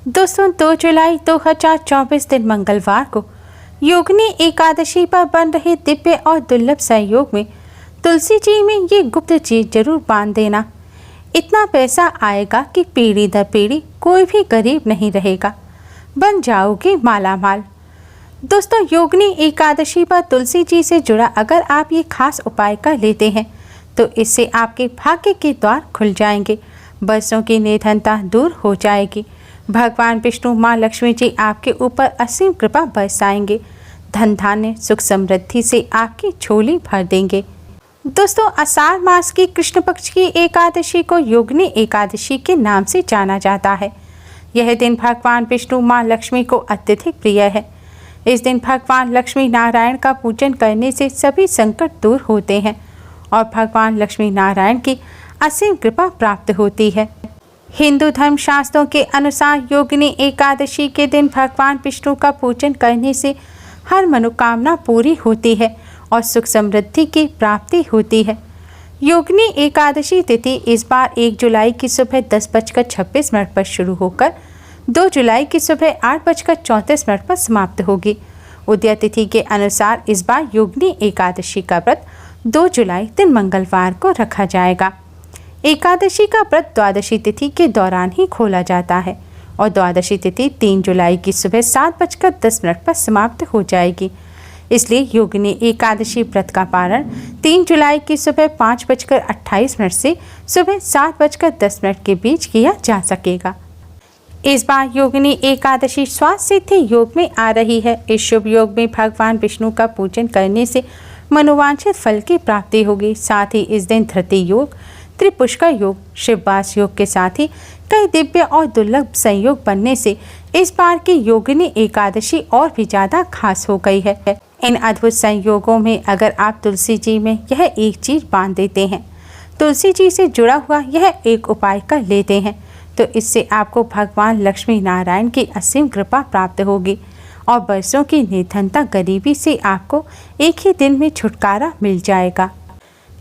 दोस्तों 2 जुलाई 2024 दिन मंगलवार को योगिनी एकादशी पर बन रहे दिव्य और दुर्लभ संयोग में तुलसी जी में ये गुप्त चीज जरूर बांध देना। इतना पैसा आएगा कि पीढ़ी दर पीढ़ी कोई भी गरीब नहीं रहेगा, बन जाओगे मालामाल। दोस्तों योगिनी एकादशी पर तुलसी जी से जुड़ा अगर आप ये खास उपाय कर लेते हैं तो इससे आपके भाग्य के द्वार खुल जाएंगे, बरसों की निर्धनता दूर हो जाएगी। भगवान विष्णु माँ लक्ष्मी जी आपके ऊपर असीम कृपा बरसाएंगे, धन धान्य सुख समृद्धि से आपकी झोली भर देंगे। दोस्तों आषाढ़ मास की कृष्ण पक्ष की एकादशी को योगिनी एकादशी के नाम से जाना जाता है। यह दिन भगवान विष्णु माँ लक्ष्मी को अत्यधिक प्रिय है। इस दिन भगवान लक्ष्मी नारायण का पूजन करने से सभी संकट दूर होते हैं और भगवान लक्ष्मी नारायण की असीम कृपा प्राप्त होती है। हिंदू धर्म शास्त्रों के अनुसार योगिनी एकादशी के दिन भगवान विष्णु का पूजन करने से हर मनोकामना पूरी होती है और सुख समृद्धि की प्राप्ति होती है। योगिनी एकादशी तिथि इस बार 1 जुलाई की सुबह 10:26 पर शुरू होकर 2 जुलाई की सुबह 8:34 पर समाप्त होगी। उदय तिथि के अनुसार इस बार योगिनी एकादशी का व्रत 2 जुलाई दिन मंगलवार को रखा जाएगा। एकादशी का व्रत द्वादशी तिथि के दौरान ही खोला जाता है और द्वादशी तिथि 3 जुलाई की सुबह 7:10 पर समाप्त हो जाएगी। इसलिए योगिनी एकादशी व्रत का पारण 3 जुलाई की सुबह 5:28 से सुबह 7:10 के बीच किया जा सकेगा। इस बार योगिनी एकादशी स्वास्थ्य सिद्धि योग में आ रही है। इस शुभ योग में भगवान विष्णु का पूजन करने से मनोवांछित फल की प्राप्ति होगी। साथ ही इस दिन धृति योग, त्रिपुष्कर योग, शिववास योग के साथ ही कई दिव्य और दुर्लभ संयोग बनने से इस बार की योगिनी एकादशी और भी ज़्यादा खास हो गई है। इन अद्भुत संयोगों में अगर आप तुलसी जी में यह एक चीज बांध देते हैं, तुलसी जी से जुड़ा हुआ यह एक उपाय कर लेते हैं, तो इससे आपको भगवान लक्ष्मी नारायण की असीम कृपा प्राप्त होगी और बरसों की निर्धनता गरीबी से आपको एक ही दिन में छुटकारा मिल जाएगा।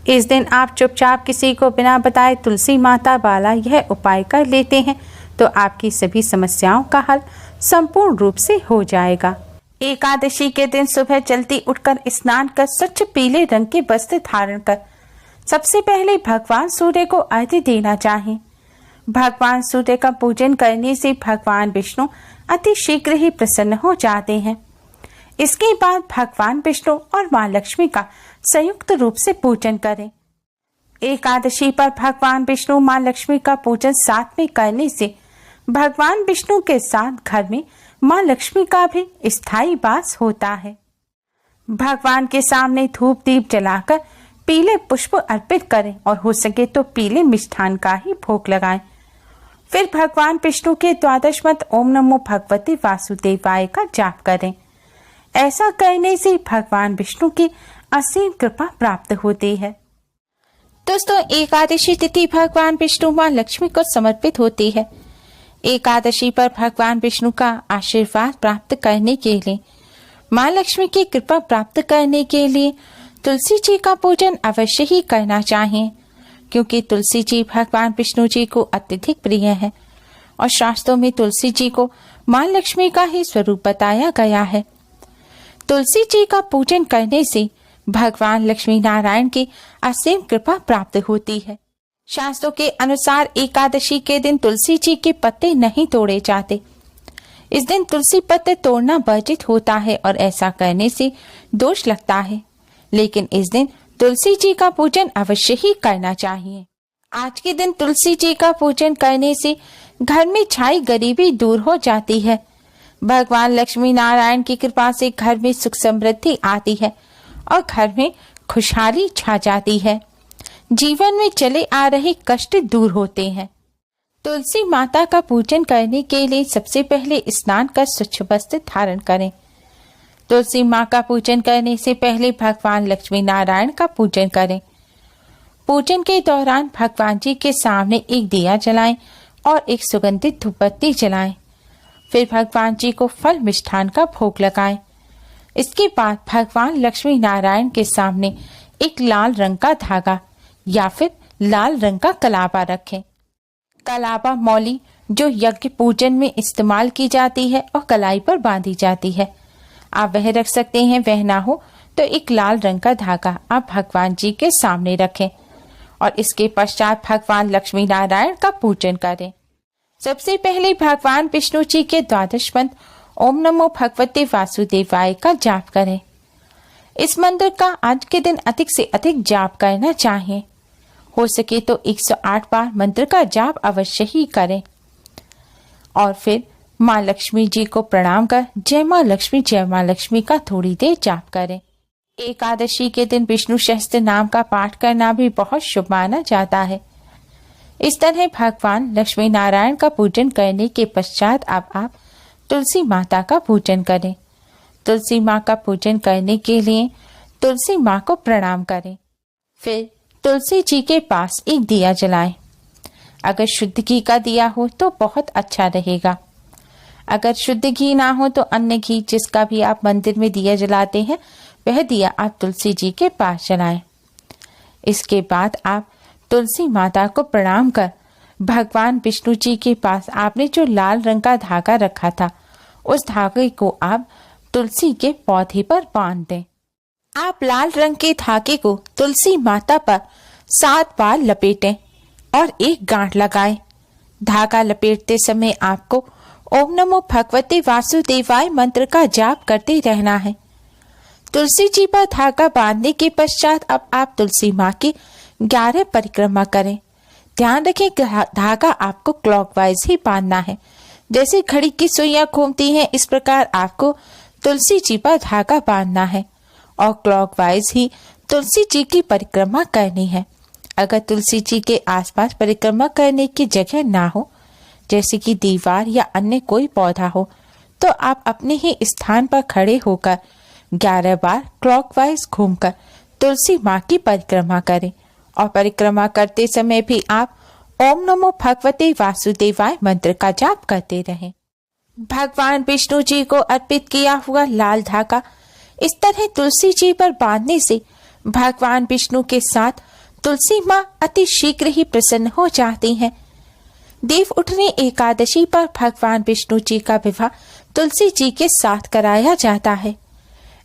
इस दिन आप चुपचाप किसी को बिना बताए तुलसी माता वाला यह उपाय कर लेते हैं तो आपकी सभी समस्याओं का हल संपूर्ण रूप से हो जाएगा। एकादशी के दिन सुबह जल्दी उठकर स्नान कर स्वच्छ पीले रंग के वस्त्र धारण कर सबसे पहले भगवान सूर्य को अर्घ्य देना चाहिए। भगवान सूर्य का पूजन करने से भगवान विष्णु अति शीघ्र ही प्रसन्न हो जाते हैं। इसके बाद भगवान विष्णु और माँ लक्ष्मी का संयुक्त रूप से पूजन करें। एकादशी पर भगवान विष्णु माँ लक्ष्मी का पूजन साथ में करने से भगवान विष्णु के साथ घर में माँ लक्ष्मी का भी स्थायी वास होता है। भगवान के सामने धूप दीप जलाकर पीले पुष्प अर्पित करें और हो सके तो पीले मिष्ठान का ही भोग लगाएं। फिर भगवान विष्णु के 12 मंत्र ओम नमो भगवते वासुदेवाय का जाप करें। ऐसा करने से भगवान विष्णु की असीम कृपा प्राप्त होती है। दोस्तों एकादशी तिथि भगवान विष्णु माँ लक्ष्मी को समर्पित होती है। एकादशी पर भगवान विष्णु का आशीर्वाद प्राप्त करने के लिए, माँ लक्ष्मी की कृपा प्राप्त करने के लिए तुलसी जी का पूजन अवश्य ही करना चाहिए, क्योंकि तुलसी जी भगवान विष्णु जी को अत्यधिक प्रिय है और शास्त्रों में तुलसी जी को माँ लक्ष्मी का ही स्वरूप बताया गया है। तुलसी जी का पूजन करने से भगवान लक्ष्मी नारायण की असीम कृपा प्राप्त होती है। शास्त्रों के अनुसार एकादशी के दिन तुलसी जी के पत्ते नहीं तोड़े जाते। इस दिन तुलसी पत्ते तोड़ना वर्जित होता है और ऐसा करने से दोष लगता है, लेकिन इस दिन तुलसी जी का पूजन अवश्य ही करना चाहिए। आज के दिन तुलसी जी का पूजन करने से घर में छाई गरीबी दूर हो जाती है। भगवान लक्ष्मी नारायण की कृपा से घर में सुख समृद्धि आती है और घर में खुशहाली छा जाती है। जीवन में चले आ रहे कष्ट दूर होते हैं। तुलसी माता का पूजन करने के लिए सबसे पहले स्नान कर स्वच्छ वस्त्र धारण करें। तुलसी माँ का पूजन करने से पहले भगवान लक्ष्मी नारायण का पूजन करें। पूजन के दौरान भगवान जी के सामने एक दिया जलाएं और एक सुगंधित धूपबत्ती जलाएं। फिर भगवान जी को फल मिष्ठान का भोग लगाएं। इसके बाद भगवान लक्ष्मी नारायण के सामने एक लाल रंग का धागा या फिर लाल रंग का कलावा रखें। कलावा मौली जो यज्ञ पूजन में इस्तेमाल की जाती है और कलाई पर बांधी जाती है। आप वह रख सकते हैं, वह ना हो तो एक लाल रंग का धागा आप भगवान जी के सामने रखें और इसके पश्चात भगवान लक्ष्मी नारायण का पूजन करें। सबसे पहले भगवान विष्णु जी के द्वादश मंत्र ओम नमो भगवते वासुदेवाय का जाप करें। इस मंत्र का आज के दिन अधिक से अधिक जाप करना चाहिए। हो सके तो 108 बार मंत्र का जाप अवश्य ही करें और फिर माँ लक्ष्मी जी को प्रणाम कर जय माँ लक्ष्मी का थोड़ी देर जाप करें। एकादशी के दिन विष्णु सहस्त्र नाम का पाठ करना भी बहुत शुभ माना जाता है। इस तरह भगवान लक्ष्मी नारायण का पूजन करने के पश्चात अब आप तुलसी माता का पूजन करें। तुलसी माँ का पूजन करने के लिए तुलसी माँ को प्रणाम करें। फिर तुलसी जी के पास एक दिया जलाएं। अगर शुद्ध घी का दिया हो तो बहुत अच्छा रहेगा। अगर शुद्ध घी ना हो तो अन्य घी जिसका भी आप मंदिर में दिया जलाते हैं वह दिया आप तुलसी जी के पास जलाएं। इसके बाद आप तुलसी माता को प्रणाम कर भगवान विष्णु जी के पास आपने जो लाल रंग का धागा रखा था उस धागे को आप तुलसी के पौधे पर बांध दें। आप लाल रंग के धागे को तुलसी माता पर 7 बार लपेटें और एक गांठ लगाएं। धागा लपेटते समय आपको ओम नमो भगवते वासुदेवाय मंत्र का जाप करते रहना है। तुलसी जी पर धागा बांधने के पश्चात अब आप तुलसी माँ की 11 परिक्रमा करें। ध्यान रखें धागा आपको क्लॉकवाइज ही बांधना है। जैसे घड़ी की सुइयां घूमती हैं इस प्रकार आपको तुलसी जी पर धागा बांधना है और क्लॉकवाइज ही तुलसी जी की परिक्रमा करनी है। अगर तुलसी जी के आसपास परिक्रमा करने की जगह ना हो, जैसे कि दीवार या अन्य कोई पौधा हो, तो आप अपने ही स्थान पर खड़े होकर 11 बार क्लॉकवाइज घूमकर तुलसी माँ की परिक्रमा करें और परिक्रमा करते समय भी आप ओम नमो भगवते वासुदेवाय मंत्र का जाप करते रहें। भगवान विष्णु जी को अर्पित किया हुआ लाल धागा इस तरह तुलसी जी पर बांधने से भगवान विष्णु के साथ तुलसी माँ अति शीघ्र ही प्रसन्न हो जाती हैं। देव उठनी एकादशी पर भगवान विष्णु जी का विवाह तुलसी जी के साथ कराया जाता है।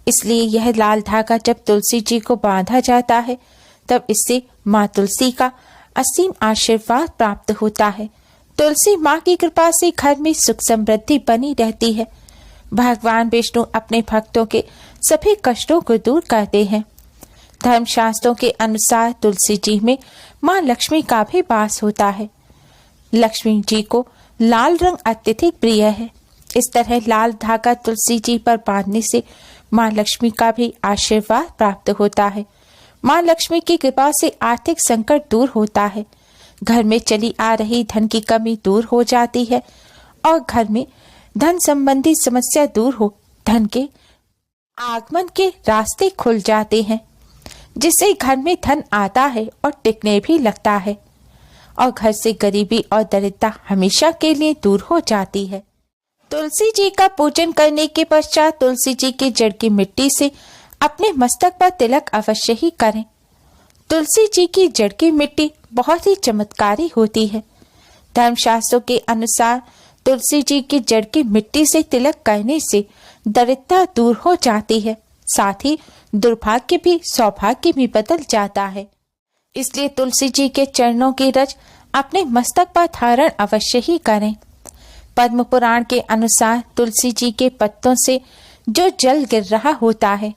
इसलिए यह लाल धागा जब तुलसी जी को बांधा जाता है तब इससे माँ तुलसी का असीम आशीर्वाद प्राप्त होता है। तुलसी माँ की कृपा से घर में सुख समृद्धि बनी रहती है। भगवान विष्णु अपने भक्तों के सभी कष्टों को दूर करते हैं। धर्मशास्त्रों के अनुसार तुलसी जी में माँ लक्ष्मी का भी वास होता है। लक्ष्मी जी को लाल रंग अत्यधिक प्रिय है। इस तरह लाल धागा तुलसी जी पर बांधने से माँ लक्ष्मी का भी आशीर्वाद प्राप्त होता है। माँ लक्ष्मी की कृपा से आर्थिक संकट दूर होता है। घर में चली आ रही धन की कमी दूर हो जाती है और घर में धन संबंधी समस्या दूर हो धन के आगमन के रास्ते खुल जाते हैं, जिससे घर में धन आता है और टिकने भी लगता है और घर से गरीबी और दरिद्रता हमेशा के लिए दूर हो जाती है। तुलसी जी का पूजन करने के पश्चात तुलसी जी की जड़ की मिट्टी से अपने मस्तक पर तिलक अवश्य ही करें। तुलसी जी की जड़ की मिट्टी बहुत ही चमत्कारी होती है। धर्मशास्त्रों के अनुसार तुलसी जी की जड़ की मिट्टी से तिलक करने से दरिद्रता दूर हो जाती है, साथ ही दुर्भाग्य भी सौभाग्य भी बदल जाता है। इसलिए तुलसी जी के चरणों की रज अपने मस्तक पर धारण अवश्य ही करें। पद्म पुराण के अनुसार तुलसी जी के पत्तों से जो जल गिर रहा होता है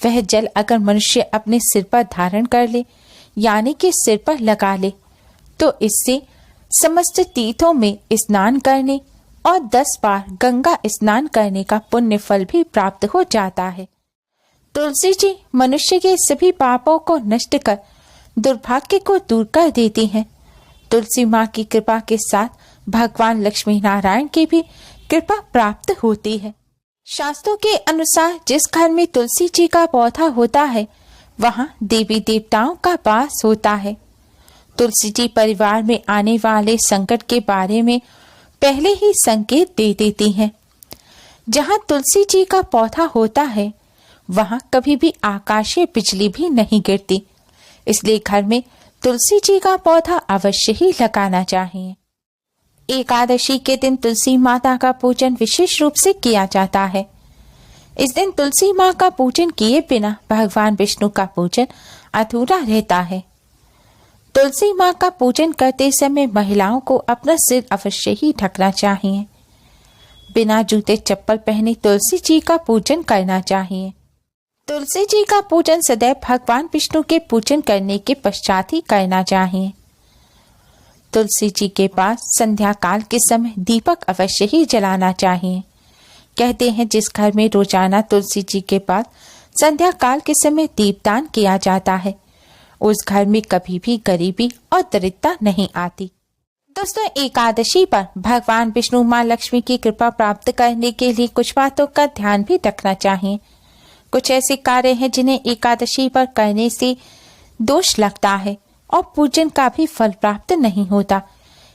वह जल अगर मनुष्य अपने सिर पर धारण कर ले यानी कि सिर पर लगा ले तो इससे समस्त तीर्थों में स्नान करने और 10 बार गंगा स्नान करने का पुण्य फल भी प्राप्त हो जाता है। तुलसी जी मनुष्य के सभी पापों को नष्ट कर दुर्भाग्य को दूर कर देती हैं। तुलसी माँ की कृपा के साथ भगवान लक्ष्मी नारायण की भी कृपा प्राप्त होती है। शास्त्रों के अनुसार जिस घर में तुलसी जी का पौधा होता है वहां देवी देवताओं का वास होता है। तुलसी जी परिवार में आने वाले संकट के बारे में पहले ही संकेत दे देती हैं। जहां तुलसी जी का पौधा होता है वहां कभी भी आकाशीय बिजली भी नहीं गिरती, इसलिए घर में तुलसी जी का पौधा अवश्य ही लगाना चाहिए। एकादशी के दिन तुलसी माता का पूजन विशेष रूप से किया जाता है। इस दिन तुलसी माँ का पूजन किए बिना भगवान विष्णु का पूजन अधूरा रहता है। तुलसी माँ का पूजन करते समय महिलाओं को अपना सिर अवश्य ही ढकना चाहिए। बिना जूते चप्पल पहने तुलसी जी का पूजन करना चाहिए। तुलसी जी का पूजन सदैव भगवान विष्णु के पूजन करने के पश्चात ही करना चाहिए। तुलसी जी के पास संध्या काल के समय दीपक अवश्य ही जलाना चाहिए। कहते हैं जिस घर में रोजाना तुलसी जी के पास संध्या काल के समय दीपदान किया जाता है, उस घर में कभी भी गरीबी और दरिद्रता नहीं आती। दोस्तों, एकादशी पर भगवान विष्णु माँ लक्ष्मी की कृपा प्राप्त करने के लिए कुछ बातों का ध्यान भी रखना चाहिए। कुछ ऐसे कार्य हैं जिन्हें एकादशी पर करने से दोष लगता है और पूजन का भी फल प्राप्त नहीं होता।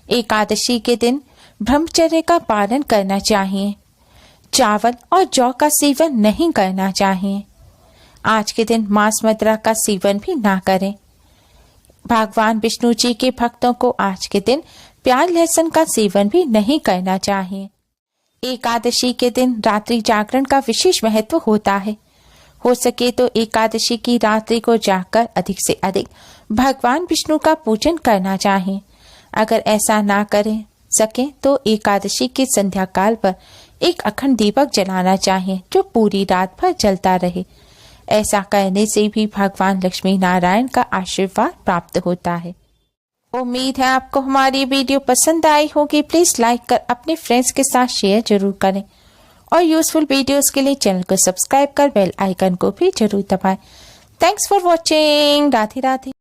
एकादशी के दिन ब्रह्मचर्य का पालन करना चाहिए। चावल और जौ का सेवन नहीं करना चाहिए। आज के दिन मांस मदिरा का सेवन भी ना करें। भगवान विष्णु जी के भक्तों को आज के दिन प्याज लहसुन का सेवन भी नहीं करना चाहिए। एकादशी के दिन रात्रि जागरण का विशेष महत्व होता है। हो सके तो एकादशी की रात्रि को जागकर अधिक से अधिक भगवान विष्णु का पूजन करना चाहिए। अगर ऐसा ना करें सके तो एकादशी की संध्या काल पर एक अखंड दीपक जलाना चाहिए जो पूरी रात भर जलता रहे। ऐसा करने से भी भगवान लक्ष्मी नारायण का आशीर्वाद प्राप्त होता है। उम्मीद है आपको हमारी वीडियो पसंद आई होगी। प्लीज लाइक कर अपने फ्रेंड्स के साथ शेयर जरूर करें और यूजफुल वीडियोस के लिए चैनल को सब्सक्राइब कर बेल आइकन को भी जरूर दबाएं। Thanks for watching. Radhe Radhe.